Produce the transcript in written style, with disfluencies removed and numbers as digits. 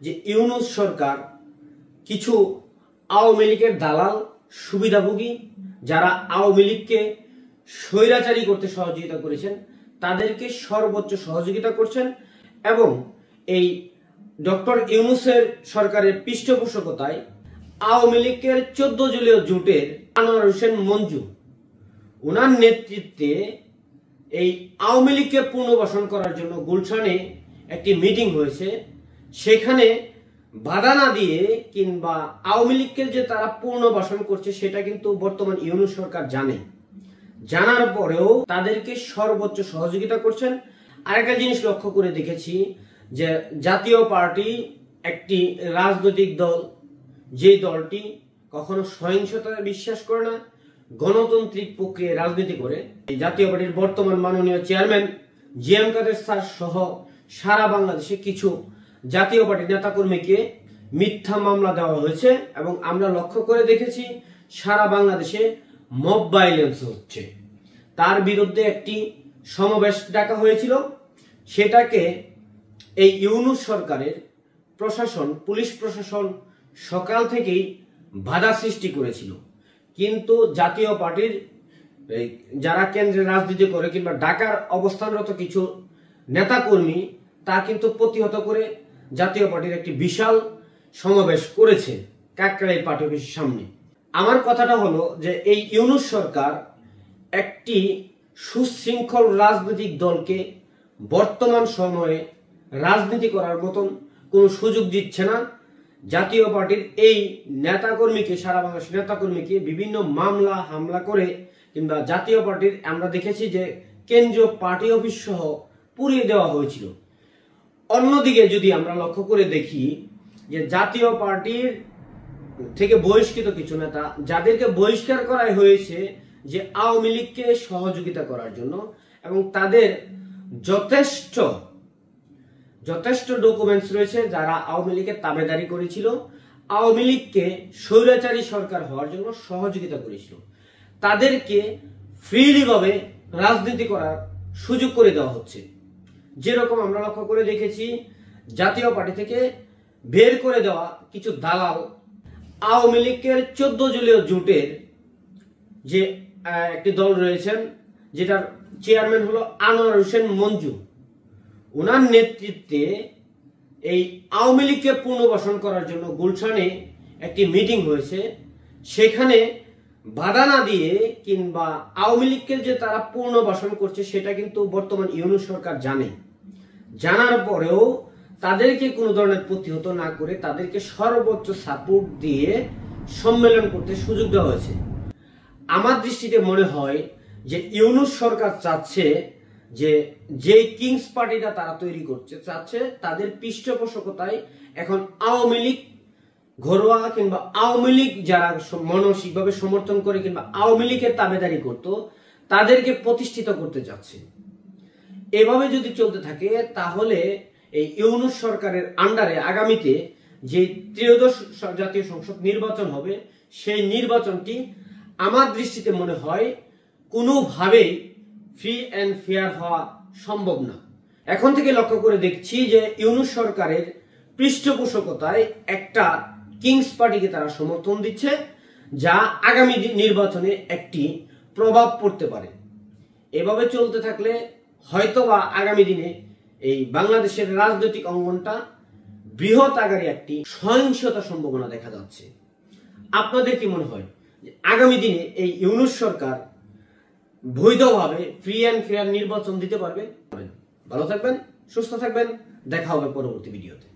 যে ইউনূস সরকার কিছু আওয়ামী লীগের দালাল সুবিধাভোগী যারা আওয়ামী লীগকে স্বৈরাচারী করতে সহযোগিতা করেছেন তাদেরকে সর্বোচ্চ সহযোগিতা করছেন এবং এই ডক্টর ইউনূসের সরকারের পৃষ্ঠপোষকতায় আওয়ামী লীগের 14 দলীয় জোটের আনোয়ার হোসেন মঞ্জু ওনার নেতৃত্বে এই আওয়ামী লীগকে পুনর্বাসন করার জন্য গুলশানে একটি মিটিং হয়েছে। সেখানে বাধা না দিয়ে কিংবা আওয়ামী লীগকে যে তারা পুনর্বাসন করছে সেটা কিন্তু বর্তমান ইউনূস সরকার জানার পরেও তাদেরকে সর্বোচ্চ সহযোগিতা করছেন। আরেকটা জিনিস লক্ষ্য করে দেখেছি যে জাতীয় পার্টি একটি রাজনৈতিক দল, যে দলটি কখনো সহিংসতায় বিশ্বাস করে না, গণতান্ত্রিক প্রক্রিয়ায় রাজনীতি করে। এই জাতীয় পার্টির বর্তমান মাননীয় চেয়ারম্যান জিএম কাদের স্যার সহ সারা বাংলাদেশে কিছু জাতীয় পার্টির নেতাকর্মীকে মিথ্যা মামলা দেওয়া হয়েছে এবং আমরা লক্ষ্য করে দেখেছি সারা বাংলাদেশে মব ভায়োলেন্স হচ্ছে। তার বিরুদ্ধে একটি সমাবেশ ডাকা হয়েছিল, সেটাকে এই ইউনূস সরকারের প্রশাসন, পুলিশ প্রশাসন সকাল থেকেই বাধা সৃষ্টি করেছিল। কিন্তু জাতীয় পার্টির যারা কেন্দ্রে রাজনীতি করে কিংবা ঢাকার অবস্থানরত কিছু নেতাকর্মী তা কিন্তু প্রতিহত করে জাতীয় পার্টির একটি বিশাল সমাবেশ করেছে কাকরাইল পার্টি অফিসের সামনে। আমার কথাটা হলো যে এই ইউনূস সরকার একটি সুশৃঙ্খল রাজনৈতিক দলকে বর্তমান সময়ে রাজনীতি করার মতন কোনো সুযোগ দিচ্ছে না। জাতীয় পার্টির এই নেতাকর্মীকে, সারা বাংলাদেশের নেতাকর্মীকে বিভিন্ন মামলা হামলা করে কিংবা জাতীয় পার্টির আমরা দেখেছি যে কেন্দ্রীয় পার্টি অফিস সহ পুড়িয়ে দেওয়া হয়েছিল। অন্যদিকে যদি আমরা লক্ষ্য করে দেখি যে জাতীয় পার্টির থেকে বহিষ্কৃত কিছু নেতা যাদেরকে বহিষ্কার করা হয়েছে যে আওয়ামী লীগকে সহযোগিতা করার জন্য এবং তাদের যথেষ্ট ডকুমেন্টস রয়েছে যারা আওয়ামী লীগের তাবেদারি করেছিল, আওয়ামী লীগকে স্বৈরাচারী সরকার হওয়ার জন্য সহযোগিতা করেছিল, তাদেরকে ফ্রিলি ভাবে রাজনীতি করার সুযোগ করে দেওয়া হচ্ছে। যেরকম আমরা লক্ষ্য করে দেখেছি জাতীয় পার্টি থেকে বের করে দেওয়া কিছু দালাল আওয়ামী লীগের 14 দলীয় জোটের যে একটি দল রয়েছেন যেটার চেয়ারম্যান হলো আনোয়ার হোসেন মঞ্জু, ওনার নেতৃত্বে এই আওয়ামী লীগকে পুনর্বাসন করার জন্য গুলশানে একটি মিটিং হয়েছে। সেখানে বাধা না দিয়ে কিংবা আওয়ামী লীগকে যে তারা পুনর্বাসন করছে সেটা কিন্তু বর্তমান ইউনূস সরকার জানার পরেও তাদেরকে কোনো ধরনের প্রতিহত না করে তাদেরকে সর্বোচ্চ সাপোর্ট দিয়ে সম্মেলন করতে সুযোগ দেওয়া হয়েছে। আমার দৃষ্টিতে মনে হয় যে ইউনূস সরকার চাচ্ছে যে কিংস পার্টিটা তারা তৈরি করছে চাচ্ছে তাদের পৃষ্ঠপোষকতায় এখন আওয়ামী লীগ ঘরোয়া কিংবা আওয়ামী লীগ যারা মানসিকভাবে সমর্থন করে কিংবা আওয়ামী লীগের তাবেদারি করত তাদেরকে প্রতিষ্ঠিত করতে যাচ্ছে। এভাবে যদি চলতে থাকে তাহলে এই ইউনূস সরকারের আন্ডারে আগামীতে যে ত্রয়োদশ জাতীয় সংসদ নির্বাচন হবে সেই নির্বাচনটি আমার দৃষ্টিতে মনে হয় কোনোভাবেই ফ্রি অ্যান্ড ফেয়ার হওয়া সম্ভব না। এখন থেকে লক্ষ্য করে দেখছি যে ইউনূস সরকারের পৃষ্ঠপোষকতায় একটা কিংস পার্টিকে তারা সমর্থন দিচ্ছে, যা আগামী নির্বাচনে একটি প্রভাব পড়তে পারে। এভাবে চলতে থাকলে হয়তোবা আগামী দিনে এই বাংলাদেশের রাজনৈতিক অঙ্গনটা বৃহৎ আকারে একটি সহিংসতার সম্ভাবনা দেখা যাচ্ছে। আপনাদের কি মনে হয় আগামী দিনে এই ইউনূস সরকার বৈধভাবে ফ্রি অ্যান্ড ফেয়ার নির্বাচন দিতে পারবে? ভালো থাকবেন, সুস্থ থাকবেন, দেখা হবে পরবর্তী ভিডিওতে।